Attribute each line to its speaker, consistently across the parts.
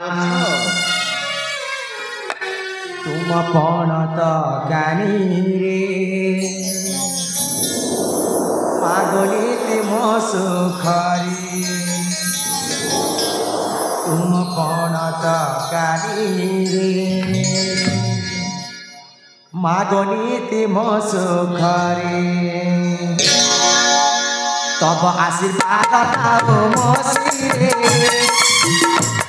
Speaker 1: तुम पण तो ज्ञानी रे पागली मो सुखरी तुम पण तो ज्ञानी रे मागनी मो सुखरी तब आशीर्वाद थाओ मो सिरे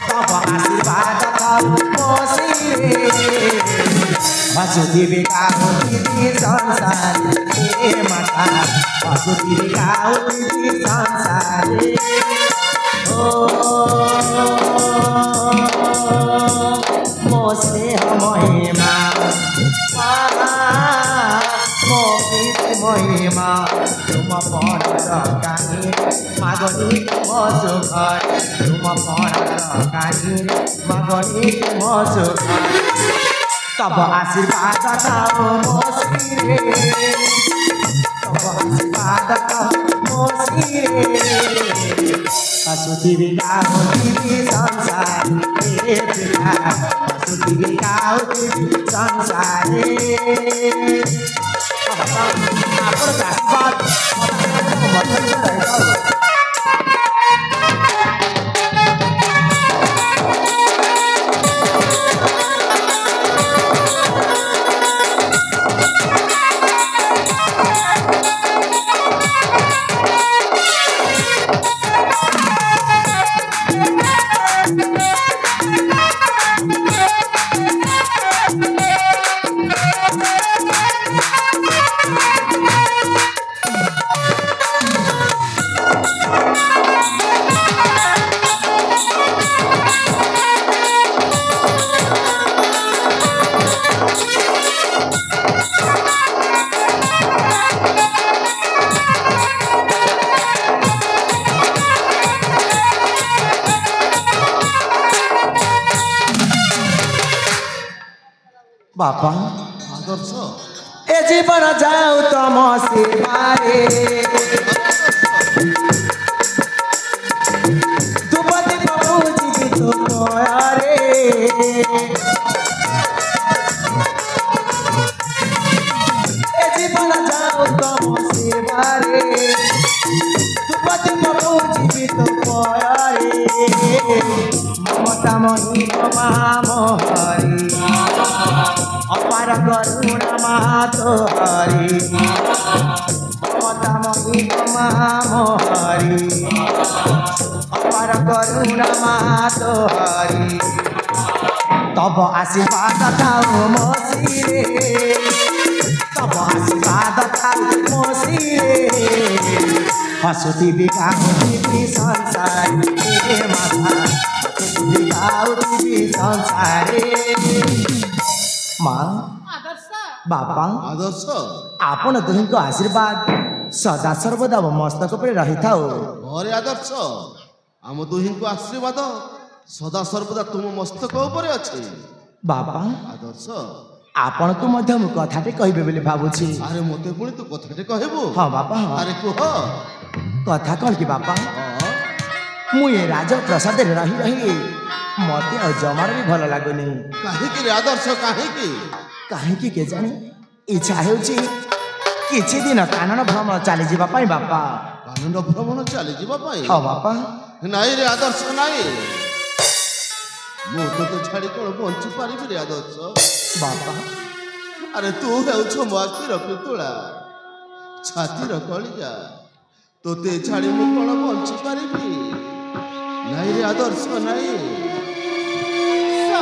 Speaker 1: तब आशीर्वाद थाओ मो सिरे वासुदेवी गाउती संसार हे माता वासुदेवी गाउती संसार ओ मो स्नेह महिमा मो प्रीति महिमा तुम पण कानी मागनी मो सुख तुम पण कानी मागनी मो सुख तब आशीर्वाद थाओ मो सिरे तब आशीर्वाद थाओ मो सिरे वासुदेवी गाउती संसार हे पिता वासुदेवी गाउती संसार आपण आशीर्वाद बापा
Speaker 2: आदर्श
Speaker 1: ए जीवन जाऊ तम सेवारे दुपति प्रभु जीवित रे ए जीवन जाऊ तम सेवारे दुपति प्रभु जीवित रे ममता मही मोहरी अपार करुणा मातो हरि ममता महिमा मोहरी अपार करुणा मातो हरि तब आशीर्वाद थाओ मो सिरे तब आशीर्वाद थाओ मो सिरे वासुदेवी गाउती संसार हे माता वासुदेवी गाउती संसार माँ बापा
Speaker 2: आदर्श
Speaker 1: आपण दुही को आशीर्वाद सदा सर्वदा मस्तक पर रही थाओ
Speaker 2: अरे आदर्श आम दुही को आशीर्वाद सदा सर्वदा तुम मस्तक ऊपर अच्छे
Speaker 1: बापा
Speaker 2: आदर्श
Speaker 1: आपण को मध्य मु कथाटे कहबे बोली भाबुछि
Speaker 2: अरे मते पुणी तू कथाटे कहबो
Speaker 1: हां बापा हाँ
Speaker 2: अरे कह
Speaker 1: कथा कौन की बापा मु ये राज प्रसाद रही रही मते जमार भी भल लागुनी
Speaker 2: काहे कि आदर्श काहे कि
Speaker 1: काहे कि के जानी इच्छा हेउछि किछि दिन कानन भ्रमण चली जीवा पाई बापा
Speaker 2: कानन भ्रमण चली जीवा पाई
Speaker 1: हां बापा
Speaker 2: नाई रे आदर्श नाई मु तो छाड़ी कोन बंची पारिबि रे आदर्श
Speaker 1: बापा
Speaker 2: अरे तू हेउछ मो आखिर पितुळा छातीर कलिजा तोते छाड़ी मु कोन बंची पारिबि नाई रे आदर्श नाई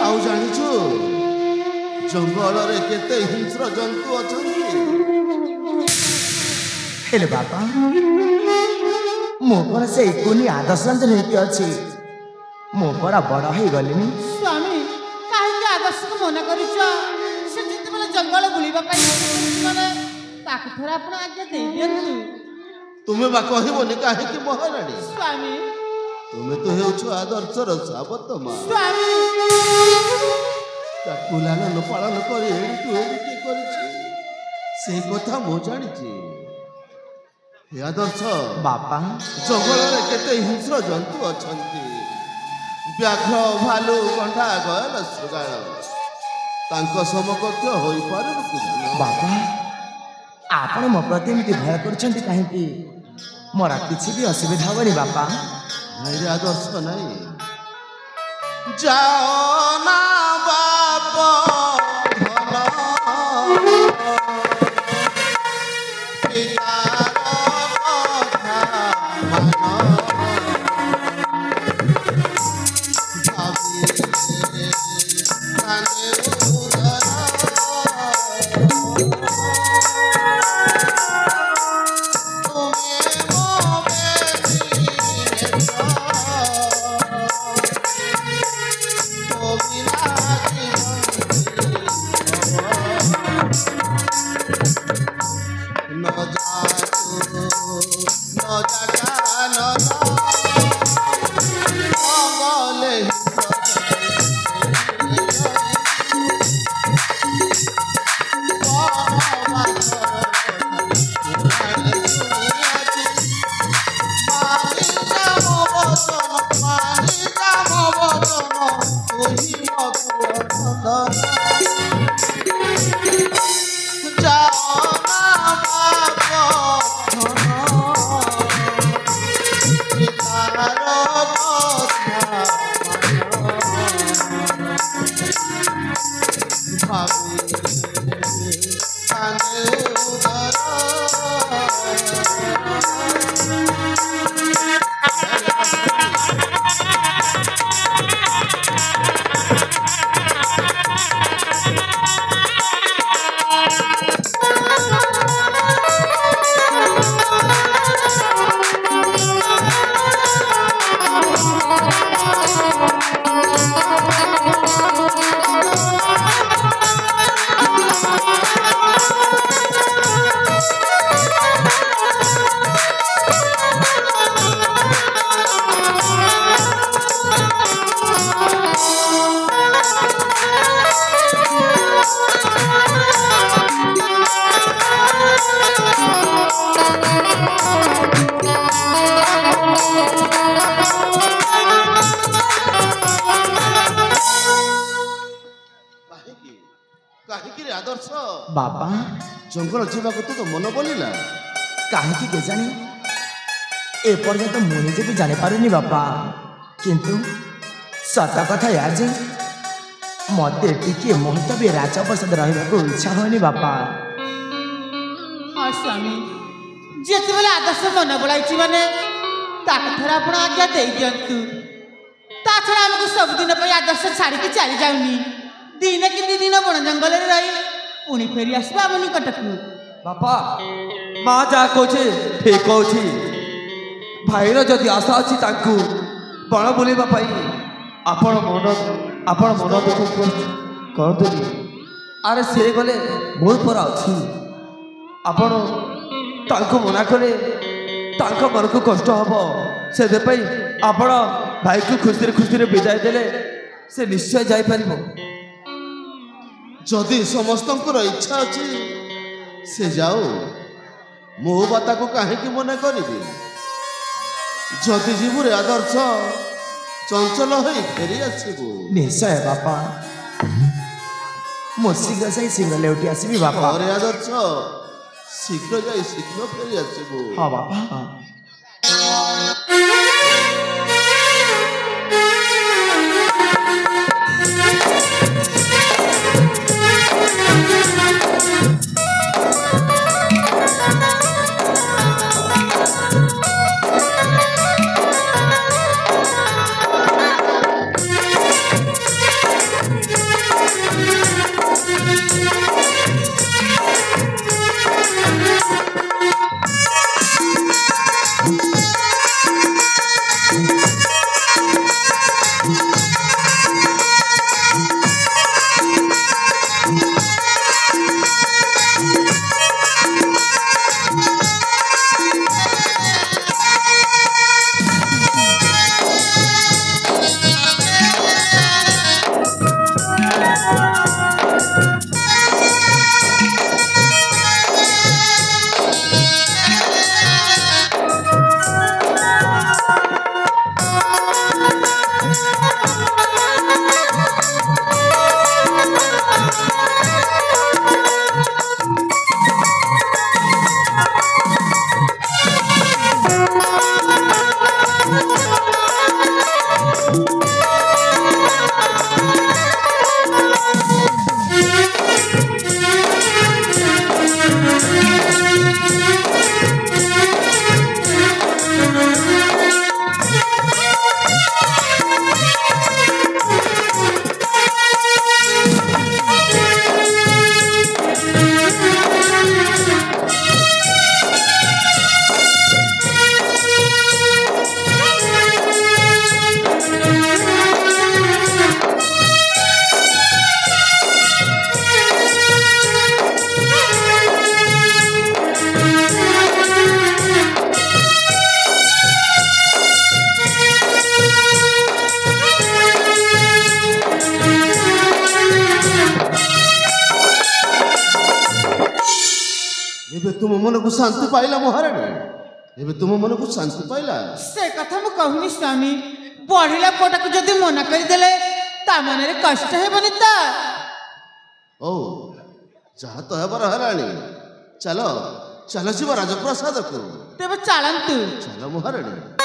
Speaker 2: आउ जानिछु जंगल रे केते हिंस्र जंतु अछंती
Speaker 1: हेले बापा मो पर से कोनी आदर्श रंजन हेति अछि मो पर बड़ हे गलिनी
Speaker 3: स्वामी काहे आदर्श को मना करिछ से जिते बेले जंगल बुलिबा पाई माने ताकु थोड़ा अपन आज्ञा दे दियंतु
Speaker 2: तुमे बा कहिबोनी काहे कि महारानी
Speaker 3: स्वामी
Speaker 2: तुमे तो हेउछ आदर्श र साबत मा
Speaker 3: स्वामी
Speaker 2: ताकु लालन पालन करी एडी तू एडी के करिछि से कथा मो जानिछि हे आदर्श
Speaker 1: बापा
Speaker 2: जंगल रे केते हिंस्र जंतु अछंती व्याघ्र भालू ଗୟଲ ଶୃଗାଳ ତାଙ୍କ ସମକକ୍ଷ ହୋଇପାରିବୁ କି ଜାଣ?
Speaker 1: ବାପା ଆପଣ ମୋ ପ୍ରତି ଏମିତି ଭୟ କରୁଛନ୍ତି କାହିଁକି? ମୋର କିଛି ବି ଅସୁବିଧା ହବନି ବାପା।
Speaker 2: ନାଇଁରେ ଆଦର୍ଶ ନାଇଁ। ଯାଅ ନା ବାପ ଧନ ପିତାର କଥା ମାନ ଭାବିଲେ କାନେ ଉଦର ତୁମେ ମୋ ବେଦୀ
Speaker 1: ବାପା
Speaker 2: ଜଙ୍ଗଲ ଯିବାକୁ ତ ମନ ବୋଲିଲା
Speaker 1: କାହିଁକି କେଜାଣି ଏପର୍ଯ୍ୟନ୍ତ ମୁଁ ନିଜେ ବି ଜାଣିପାରୁନି ବାପା। କିନ୍ତୁ ସତ କଥା ଏହା ଯେ ମତେ ଟିକିଏ ମୁହୂର୍ତ୍ତ ବି ରାଜପ୍ରସାଦ ରହିବାକୁ ଇଚ୍ଛା ହୁଏନି ବାପା।
Speaker 3: ହଁ ସ୍ୱାମୀ, ଯେତେବେଳେ ଆଦର୍ଶ ମନେ ବଳାଇଛି ମାନେ ତାକୁ ଥରେ ଆପଣ ଆଜ୍ଞା ଦେଇଦିଅନ୍ତୁ। ତା ଛଡ଼ା ଆମକୁ ସବୁଦିନ ପାଇଁ ଆଦର୍ଶ ଛାଡ଼ିକି ଚାଲି ଯାଉନି। ଦିନେ କି ଦି ଦିନ ବଣ ଜଙ୍ଗଲରେ ରହି ପୁଣି ଫେରି ଆସିବା ଆମ ନିକଟକୁ।
Speaker 4: ବାପା ମା ଯାହା କହୁଛି ଠିକ କହୁଛି। ଭାଇର ଯଦି ଆଶା ଅଛି ତାଙ୍କୁ ବଣ ବୁଲିବା ପାଇଁ ଆପଣ ମନ ଦୁଃଖ କରନ୍ତୁନି। ଆରେ ସେ ଗଲେ ବହୁତ ପରା ଅଛି। ଆପଣ ତାଙ୍କୁ ମନା କଲେ ତାଙ୍କ ମନକୁ କଷ୍ଟ ହେବ। ସେଥିପାଇଁ ଆପଣ ଭାଇକୁ ଖୁସିରେ ଖୁସିରେ ବିଦାୟ ଦେଲେ ସେ ନିଶ୍ଚୟ ଯାଇପାରିବ।
Speaker 2: ଯଦି ସମସ୍ତଙ୍କର ଇଚ୍ଛା ଅଛି ସେ ଯାଉ, ମୁଁ ବା ତାକୁ କାହିଁକି ମନେ କରିବି? ଯଦି ଯିବୁରେ ଆଦର୍ଶ ଚଞ୍ଚଲ ହୋଇ ଫେରି ଆସିବୁ।
Speaker 1: ନିଶ୍ଚୟ ବାପା, ମୁଁ ଶୀଘ୍ର ଯାଇ ଶୀଘ୍ର ଲେଉଟି ଆସିବି ବାପା।
Speaker 2: ଘରେ ଆଦର୍ଶ ଶୀଘ୍ର ଯାଇ ଶୀଘ୍ର ଫେରି ଆସିବୁ।
Speaker 1: ହଁ ବାପା।
Speaker 2: तुम मन को शांति पाइला महाराणी एबे तुम मन को शांति पाइला
Speaker 3: से कथा मु कहूनी स्वामी बढ़िला पुआटा को जदि मना करदेले ता मन रे कष्ट हेबनी ता
Speaker 2: ओ जहाँ तो है हराणी चलो चलो शिव राजप्रसाद को
Speaker 3: तेबे चलंतु
Speaker 2: चलो महाराणी